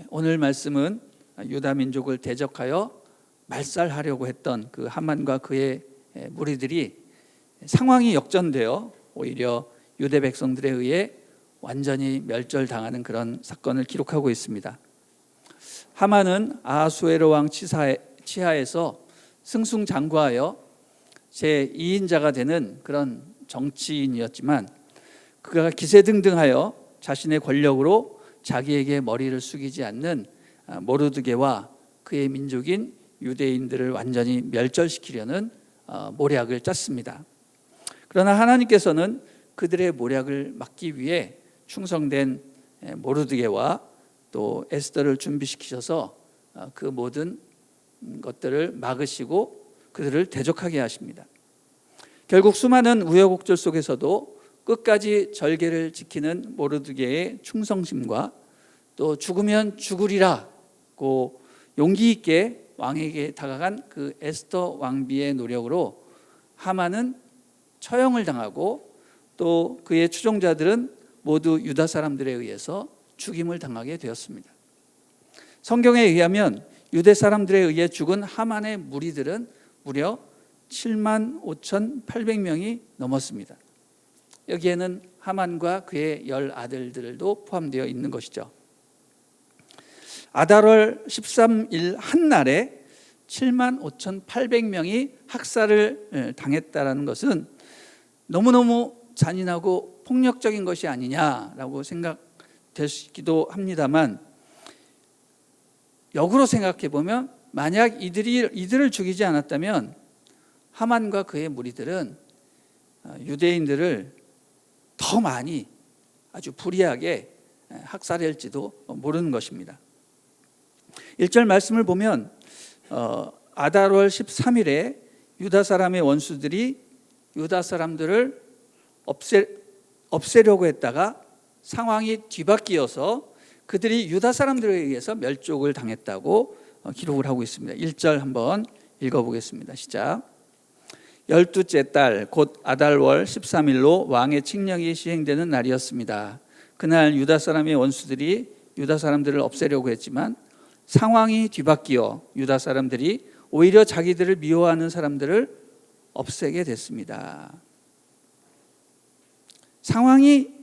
오늘 말씀은 유다 민족을 대적하여 말살하려고 했던 그 하만과 그의 무리들이 상황이 역전되어 오히려 유대 백성들에 의해 완전히 멸절당하는 그런 사건을 기록하고 있습니다. 하만은 아하수에로 왕 치하에서 승승장구하여 제2인자가 되는 그런 정치인이었지만, 그가 기세등등하여 자신의 권력으로 자기에게 머리를 숙이지 않는 모르드게와 그의 민족인 유대인들을 완전히 멸절시키려는 모략을 짰습니다. 그러나 하나님께서는 그들의 모략을 막기 위해 충성된 모르드게와 또 에스더를 준비시키셔서 그 모든 것들을 막으시고 그들을 대적하게 하십니다. 결국 수많은 우여곡절 속에서도 끝까지 절개를 지키는 모르드게의 충성심과 또 죽으면 죽으리라고 용기 있게 왕에게 다가간 그 에스더 왕비의 노력으로 하만은 처형을 당하고 또 그의 추종자들은 모두 유다 사람들에 의해서 죽임을 당하게 되었습니다. 성경에 의하면 유대 사람들에 의해 죽은 하만의 무리들은 무려 75,800명이 넘었습니다. 여기에는 하만과 그의 10아들들도 포함되어 있는 것이죠. 아달월 13일 한날에 75,800명이 학살을 당했다는 것은 너무너무 잔인하고 폭력적인 것이 아니냐라고 생각되기도 합니다만, 역으로 생각해 보면 만약 이들을 죽이지 않았다면 하만과 그의 무리들은 유대인들을 더 많이 아주 불의하게 학살할지도 모르는 것입니다. 1절 말씀을 보면 아달월 13일에 유다 사람의 원수들이 유다 사람들을 없애려고 했다가 상황이 뒤바뀌어서 그들이 유다 사람들에 의해서 멸족을 당했다고 기록을 하고 있습니다. 1절 한번 읽어보겠습니다. 시작. 12째 달 곧 아달월 13일로 왕의 칙령이 시행되는 날이었습니다. 그날 유다 사람의 원수들이 유다 사람들을 없애려고 했지만 상황이 뒤바뀌어 유다 사람들이 오히려 자기들을 미워하는 사람들을 없애게 됐습니다. 상황이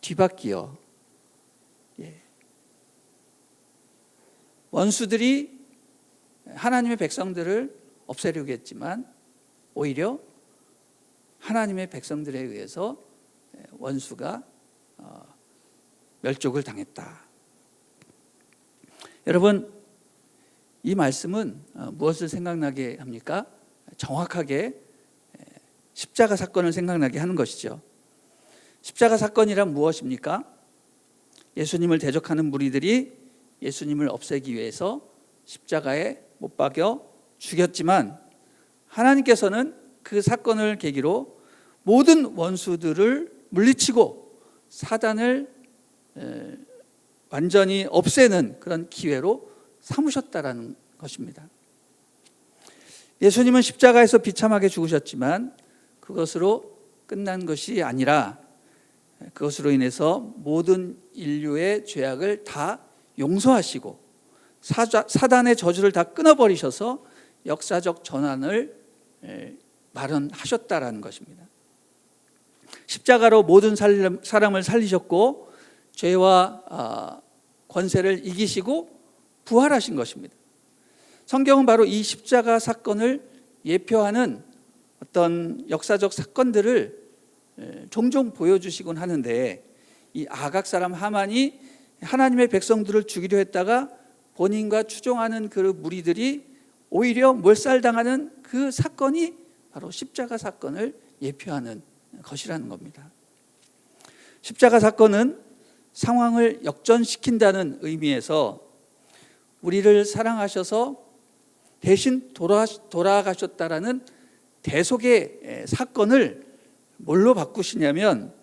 뒤바뀌어 원수들이 하나님의 백성들을 없애려고 했지만 오히려 하나님의 백성들에 의해서 원수가 멸족을 당했다. 여러분, 이 말씀은 무엇을 생각나게 합니까? 정확하게 십자가 사건을 생각나게 하는 것이죠. 십자가 사건이란 무엇입니까? 예수님을 대적하는 무리들이 예수님을 없애기 위해서 십자가에 못 박여 죽였지만, 하나님께서는 그 사건을 계기로 모든 원수들을 물리치고 사단을 완전히 없애는 그런 기회로 삼으셨다라는 것입니다. 예수님은 십자가에서 비참하게 죽으셨지만 그것으로 끝난 것이 아니라 그것으로 인해서 모든 인류의 죄악을 다 용서하시고 사단의 저주를 다 끊어버리셔서 역사적 전환을 마련하셨다라는 것입니다. 십자가로 모든 사람을 살리셨고 죄와 권세를 이기시고 부활하신 것입니다. 성경은 바로 이 십자가 사건을 예표하는 어떤 역사적 사건들을 종종 보여주시곤 하는데, 이 아각 사람 하만이 하나님의 백성들을 죽이려 했다가 본인과 추종하는 그 무리들이 오히려 몰살당하는 그 사건이 바로 십자가 사건을 예표하는 것이라는 겁니다. 십자가 사건은 상황을 역전시킨다는 의미에서 우리를 사랑하셔서 대신 돌아가셨다라는 대속의 사건을 뭘로 바꾸시냐면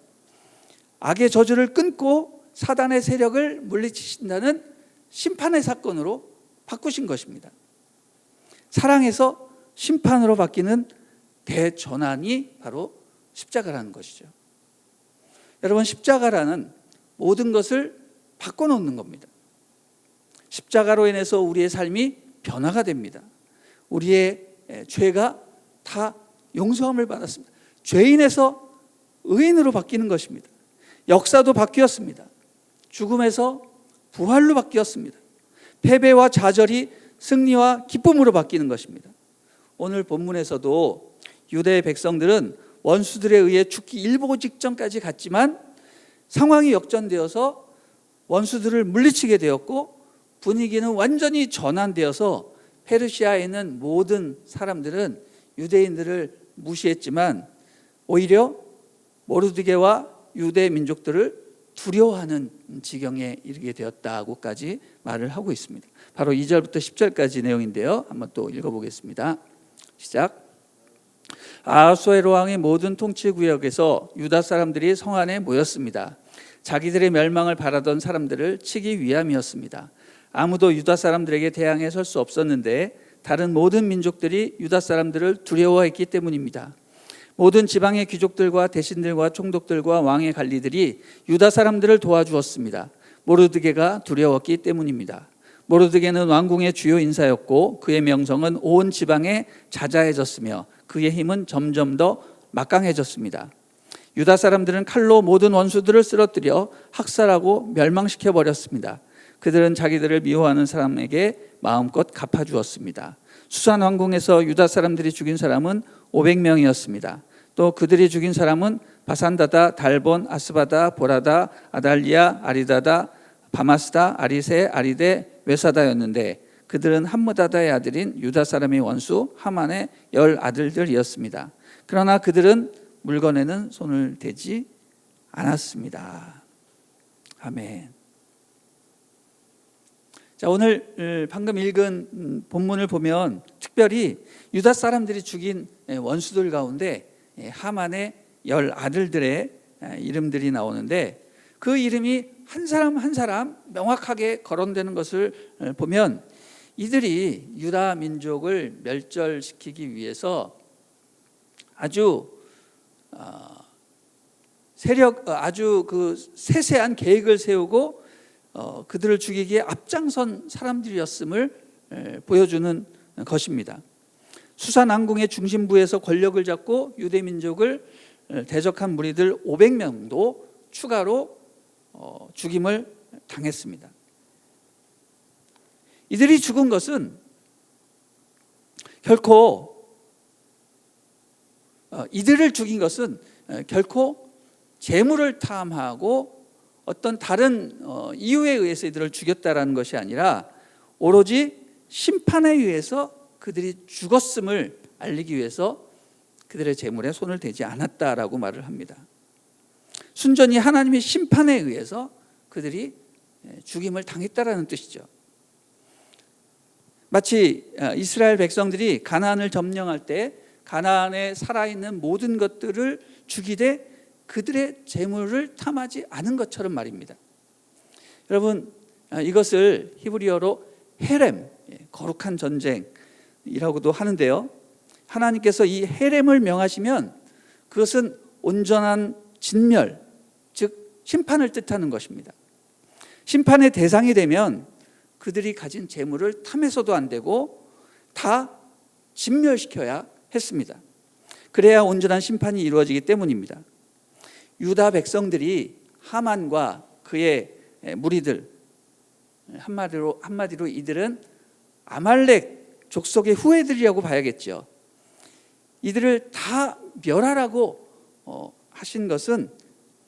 악의 저주를 끊고 사단의 세력을 물리치신다는 심판의 사건으로 바꾸신 것입니다. 사랑에서 심판으로 바뀌는 대전환이 바로 십자가라는 것이죠. 여러분, 십자가라는 모든 것을 바꿔놓는 겁니다. 십자가로 인해서 우리의 삶이 변화가 됩니다. 우리의 죄가 다 용서함을 받았습니다. 죄인에서 의인으로 바뀌는 것입니다. 역사도 바뀌었습니다. 죽음에서 부활로 바뀌었습니다. 패배와 좌절이 승리와 기쁨으로 바뀌는 것입니다. 오늘 본문에서도 유대의 백성들은 원수들에 의해 죽기 일보 직전까지 갔지만 상황이 역전되어서 원수들을 물리치게 되었고 분위기는 완전히 전환되어서 페르시아에 있는 모든 사람들은 유대인들을 무시했지만 오히려 모르드게와 유대 민족들을 두려워하는 지경에 이르게 되었다고까지 말을 하고 있습니다. 바로 2절부터 10절까지 내용인데요. 한번 또 읽어보겠습니다. 시작. 아하수에로 왕의 모든 통치 구역에서 유다 사람들이 성 안에 모였습니다. 자기들의 멸망을 바라던 사람들을 치기 위함이었습니다. 아무도 유다 사람들에게 대항해 설 수 없었는데 다른 모든 민족들이 유다 사람들을 두려워했기 때문입니다. 모든 지방의 귀족들과 대신들과 총독들과 왕의 관리들이 유다 사람들을 도와주었습니다. 모르드게가 두려웠기 때문입니다. 모르드게는 왕궁의 주요 인사였고 그의 명성은 온 지방에 자자해졌으며 그의 힘은 점점 더 막강해졌습니다. 유다 사람들은 칼로 모든 원수들을 쓰러뜨려 학살하고 멸망시켜 버렸습니다. 그들은 자기들을 미워하는 사람에게 마음껏 갚아주었습니다. 수산 왕궁에서 유다 사람들이 죽인 사람은 500명이었습니다. 또 그들이 죽인 사람은 바산다다, 달본, 아스바다, 보라다, 아달리아, 아리다다, 바마스다, 아리세, 아리데, 외사다였는데 그들은 함므다다의 아들인 유다 사람의 원수 하만의 10 아들들이었습니다. 그러나 그들은 물건에는 손을 대지 않았습니다. 아멘. 자, 오늘 방금 읽은 본문을 보면 특별히 유다 사람들이 죽인 원수들 가운데 하만의 10 아들들의 이름들이 나오는데 그 이름이 한 사람 한 사람 명확하게 거론되는 것을 보면 이들이 유다 민족을 멸절시키기 위해서 아주 그 세세한 계획을 세우고 그들을 죽이기에 앞장선 사람들이었음을 보여주는 것입니다. 수산 왕궁의 중심부에서 권력을 잡고 유대 민족을 대적한 무리들 500명도 추가로 죽임을 당했습니다. 이들이 죽은 것은 이들을 죽인 것은 결코 재물을 탐하고 어떤 다른 이유에 의해서 이들을 죽였다라는 것이 아니라 오로지 심판에 의해서 그들이 죽었음을 알리기 위해서 그들의 재물에 손을 대지 않았다라고 말을 합니다. 순전히 하나님의 심판에 의해서 그들이 죽임을 당했다라는 뜻이죠. 마치 이스라엘 백성들이 가나안을 점령할 때 가나안에 살아있는 모든 것들을 죽이되 그들의 재물을 탐하지 않은 것처럼 말입니다. 여러분, 이것을 히브리어로 헤렘, 거룩한 전쟁이라고도 하는데요. 하나님께서 이 헤렘을 명하시면 그것은 온전한 진멸, 즉 심판을 뜻하는 것입니다. 심판의 대상이 되면 그들이 가진 재물을 탐해서도 안 되고 다 진멸시켜야 했습니다. 그래야 온전한 심판이 이루어지기 때문입니다. 유다 백성들이 하만과 그의 무리들, 한마디로 이들은 아말렉 족속의 후예들이라고 봐야겠죠. 이들을 다 멸하라고 하신 것은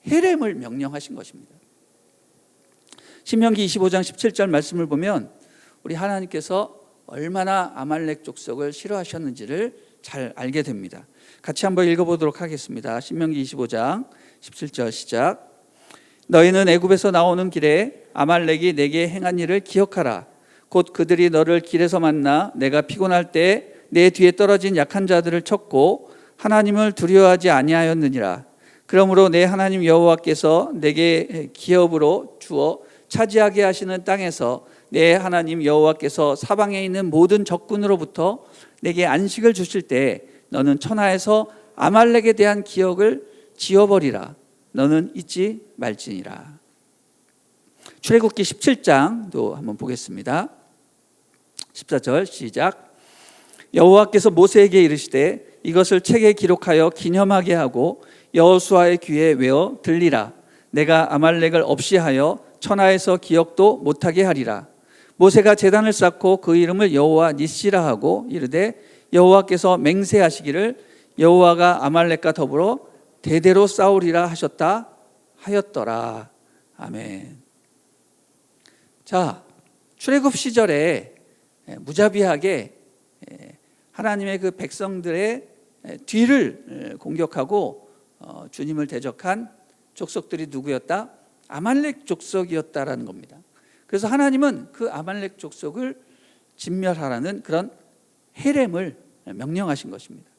헤렘을 명령하신 것입니다. 신명기 25장 17절 말씀을 보면 우리 하나님께서 얼마나 아말렉 족속을 싫어하셨는지를 잘 알게 됩니다. 같이 한번 읽어보도록 하겠습니다. 신명기 25장 17절 시작. 너희는 애굽에서 나오는 길에 아말렉이 내게 행한 일을 기억하라. 곧 그들이 너를 길에서 만나 내가 피곤할 때 내 뒤에 떨어진 약한 자들을 쳤고 하나님을 두려워하지 아니하였느니라. 그러므로 내 하나님 여호와께서 내게 기업으로 주어 차지하게 하시는 땅에서 내 하나님 여호와께서 사방에 있는 모든 적군으로부터 내게 안식을 주실 때 너는 천하에서 아말렉에 대한 기억을 지워버리라. 너는 잊지 말지니라. 출애굽기 17장도 한번 보겠습니다. 14절 시작. 여호와께서 모세에게 이르시되 이것을 책에 기록하여 기념하게 하고 여호수아의 귀에 외어 들리라. 내가 아말렉을 없이 하여 천하에서 기억도 못하게 하리라. 모세가 제단을 쌓고 그 이름을 여호와 니시라 하고 이르되 여호와께서 맹세하시기를 여호와가 아말렉과 더불어 대대로 싸우리라 하셨다 하였더라. 아멘. 자, 출애굽 시절에 무자비하게 하나님의 그 백성들의 뒤를 공격하고 주님을 대적한 족속들이 누구였다? 아말렉 족속이었다라는 겁니다. 그래서 하나님은 그 아말렉 족속을 진멸하라는 그런 헤렘을 명령하신 것입니다.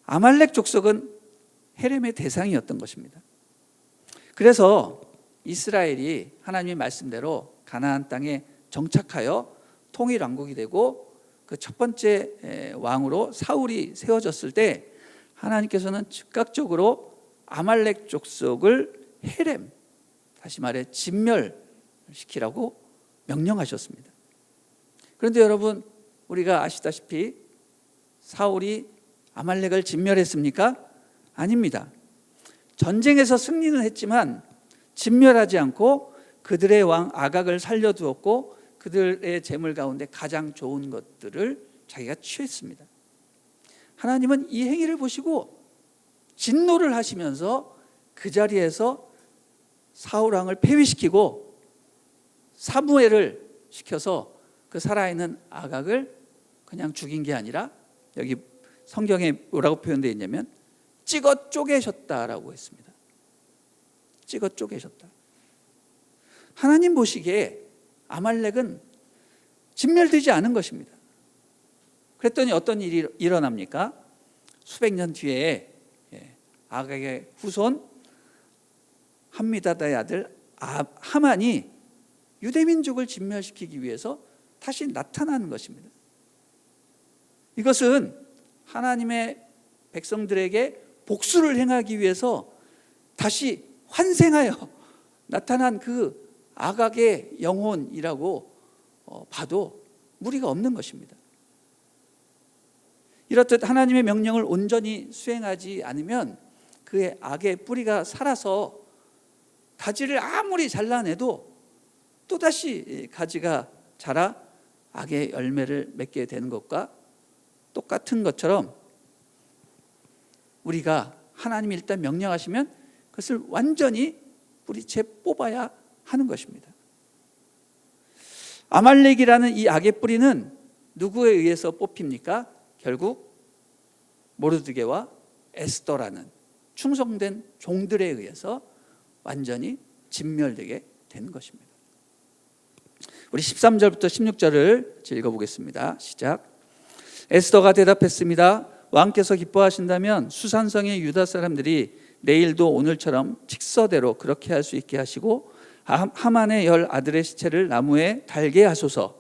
아말렉 족속은 헤렘의 대상이었던 것입니다. 그래서 이스라엘이 하나님의 말씀대로 가나안 땅에 정착하여 통일 왕국이 되고 그 첫 번째 왕으로 사울이 세워졌을 때 하나님께서는 즉각적으로 아말렉 족속을 헤렘, 다시 말해 진멸시키라고 명령하셨습니다. 그런데 여러분, 우리가 아시다시피 사울이 아말렉을 진멸했습니까? 아닙니다. 전쟁에서 승리는 했지만 진멸하지 않고 그들의 왕 아각을 살려두었고 그들의 재물 가운데 가장 좋은 것들을 자기가 취했습니다. 하나님은 이 행위를 보시고 진노를 하시면서 그 자리에서 사울 왕을 폐위시키고 사무엘을 시켜서 그 살아있는 아각을 그냥 죽인 게 아니라 여기 성경에 뭐라고 표현되어 있냐면 찍어 쪼개셨다라고 했습니다. 찍어 쪼개셨다. 하나님 보시기에 아말렉은 진멸되지 않은 것입니다. 그랬더니 어떤 일이 일어납니까? 수백 년 뒤에 아각의 후손 함미다다의 아들 하만이 유대민족을 진멸시키기 위해서 다시 나타나는 것입니다. 이것은 하나님의 백성들에게 복수를 행하기 위해서 다시 환생하여 나타난 그 아각의 영혼이라고 봐도 무리가 없는 것입니다. 이렇듯 하나님의 명령을 온전히 수행하지 않으면 그의 악의 뿌리가 살아서 가지를 아무리 잘라내도 또다시 가지가 자라 악의 열매를 맺게 되는 것과 똑같은 것처럼 우리가 하나님이 일단 명령하시면 그것을 완전히 뿌리채 뽑아야 하는 것입니다. 아말렉이라는 이 악의 뿌리는 누구에 의해서 뽑힙니까? 결국 모르드게와 에스더라는 충성된 종들에 의해서 완전히 진멸되게 되는 것입니다. 우리 13절부터 16절을 읽어보겠습니다. 시작. 에스더가 대답했습니다. 왕께서 기뻐하신다면 수산성의 유다 사람들이 내일도 오늘처럼 직서대로 그렇게 할 수 있게 하시고 하만의 10 아들의 시체를 나무에 달게 하소서.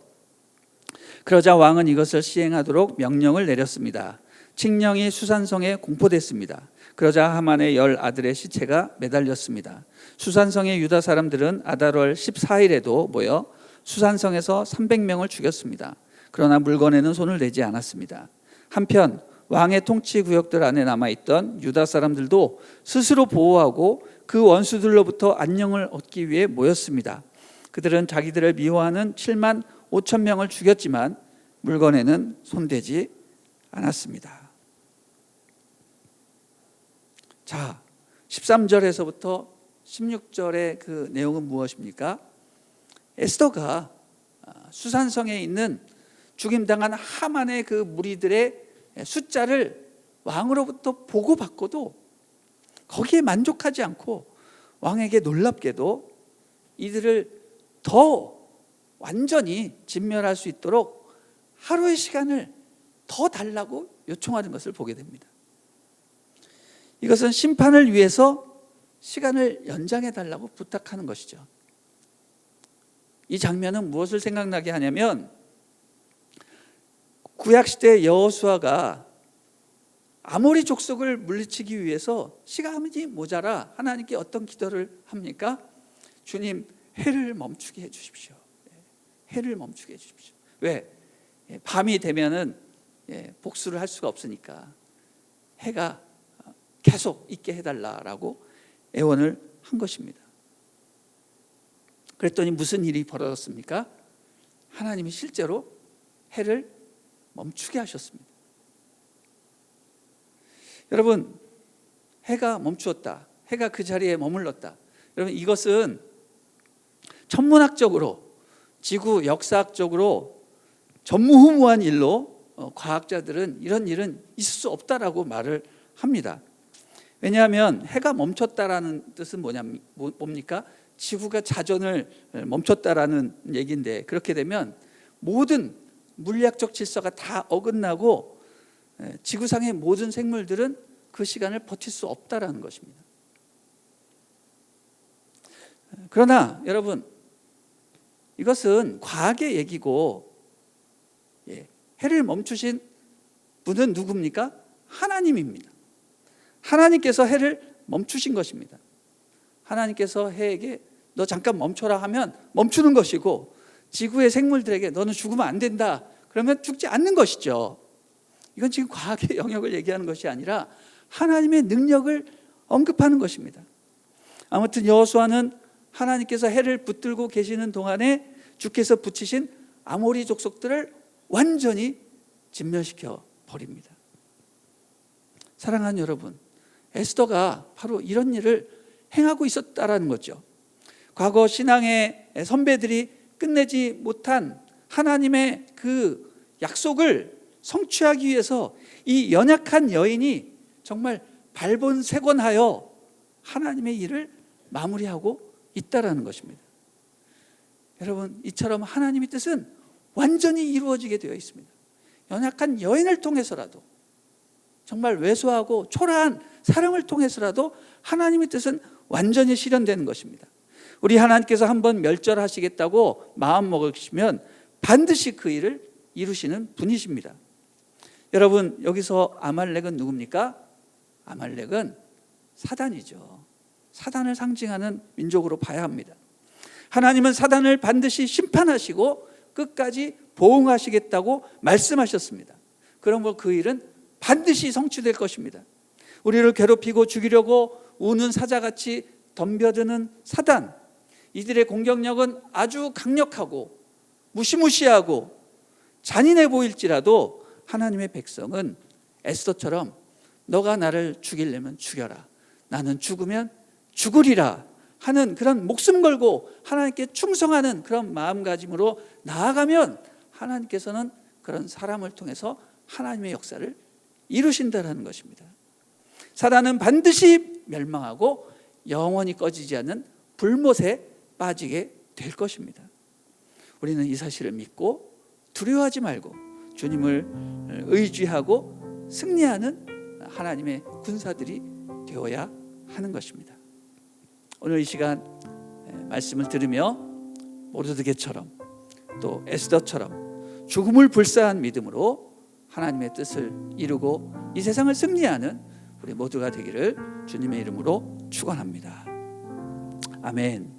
그러자 왕은 이것을 시행하도록 명령을 내렸습니다. 칙령이 수산성에 공포됐습니다. 그러자 하만의 10 아들의 시체가 매달렸습니다. 수산성의 유다 사람들은 아달월 14일에도 모여 수산성에서 300명을 죽였습니다. 그러나 물건에는 손을 내지 않았습니다. 한편 왕의 통치 구역들 안에 남아있던 유다 사람들도 스스로 보호하고 그 원수들로부터 안녕을 얻기 위해 모였습니다. 그들은 자기들을 미워하는 7만 5천 명을 죽였지만 물건에는 손대지 않았습니다. 자, 13절에서부터 16절의 그 내용은 무엇입니까? 에스더가 수산성에 있는 죽임당한 하만의 그 무리들의 숫자를 왕으로부터 보고받고도 거기에 만족하지 않고 왕에게 놀랍게도 이들을 더 완전히 진멸할 수 있도록 하루의 시간을 더 달라고 요청하는 것을 보게 됩니다. 이것은 심판을 위해서 시간을 연장해 달라고 부탁하는 것이죠. 이 장면은 무엇을 생각나게 하냐면 구약시대 여호수아가 아모리 족속을 물리치기 위해서 시간이 모자라 하나님께 어떤 기도를 합니까? 주님, 해를 멈추게 해 주십시오. 해를 멈추게 해 주십시오. 왜? 밤이 되면은 복수를 할 수가 없으니까 해가 계속 있게 해달라라고 애원을 한 것입니다. 그랬더니 무슨 일이 벌어졌습니까? 하나님이 실제로 해를 멈추게 하셨습니다. 여러분, 해가 멈추었다, 해가 그 자리에 머물렀다. 여러분, 이것은 천문학적으로, 지구 역사학적으로 전무후무한 일로 과학자들은 이런 일은 있을 수 없다라고 말을 합니다. 왜냐하면 해가 멈췄다라는 뜻은 뭡니까? 지구가 자전을 멈췄다라는 얘기인데, 그렇게 되면 모든 물리학적 질서가 다 어긋나고 지구상의 모든 생물들은 그 시간을 버틸 수 없다라는 것입니다. 그러나 여러분, 이것은 과학의 얘기고, 해를 멈추신 분은 누굽니까? 하나님입니다. 하나님께서 해를 멈추신 것입니다. 하나님께서 해에게 너 잠깐 멈춰라 하면 멈추는 것이고, 지구의 생물들에게 너는 죽으면 안 된다 그러면 죽지 않는 것이죠. 이건 지금 과학의 영역을 얘기하는 것이 아니라 하나님의 능력을 언급하는 것입니다. 아무튼 여호수아는 하나님께서 해를 붙들고 계시는 동안에 주께서 붙이신 아모리 족속들을 완전히 진멸시켜 버립니다. 사랑하는 여러분, 에스더가 바로 이런 일을 행하고 있었다라는 거죠. 과거 신앙의 선배들이 끝내지 못한 하나님의 그 약속을 성취하기 위해서 이 연약한 여인이 정말 발본색원하여 하나님의 일을 마무리하고 있다라는 것입니다. 여러분, 이처럼 하나님의 뜻은 완전히 이루어지게 되어 있습니다. 연약한 여인을 통해서라도, 정말 왜소하고 초라한 사랑을 통해서라도 하나님의 뜻은 완전히 실현되는 것입니다. 우리 하나님께서 한번 멸절하시겠다고 마음먹으시면 반드시 그 일을 이루시는 분이십니다. 여러분, 여기서 아말렉은 누굽니까? 아말렉은 사단이죠. 사단을 상징하는 민족으로 봐야 합니다. 하나님은 사단을 반드시 심판하시고 끝까지 보응하시겠다고 말씀하셨습니다. 그러므로 그 일은 반드시 성취될 것입니다. 우리를 괴롭히고 죽이려고 우는 사자같이 덤벼드는 사단, 이들의 공격력은 아주 강력하고 무시무시하고 잔인해 보일지라도 하나님의 백성은 에스더처럼 너가 나를 죽이려면 죽여라, 나는 죽으면 죽으리라 하는 그런 목숨 걸고 하나님께 충성하는 그런 마음가짐으로 나아가면 하나님께서는 그런 사람을 통해서 하나님의 역사를 이루신다는 것입니다. 사단은 반드시 멸망하고 영원히 꺼지지 않는 불못에 빠지게 될 것입니다. 우리는 이 사실을 믿고 두려워하지 말고 주님을 의지하고 승리하는 하나님의 군사들이 되어야 하는 것입니다. 오늘 이 시간 말씀을 들으며 모르드게처럼 또 에스더처럼 죽음을 불사한 믿음으로 하나님의 뜻을 이루고 이 세상을 승리하는 우리 모두가 되기를 주님의 이름으로 축원합니다. 아멘.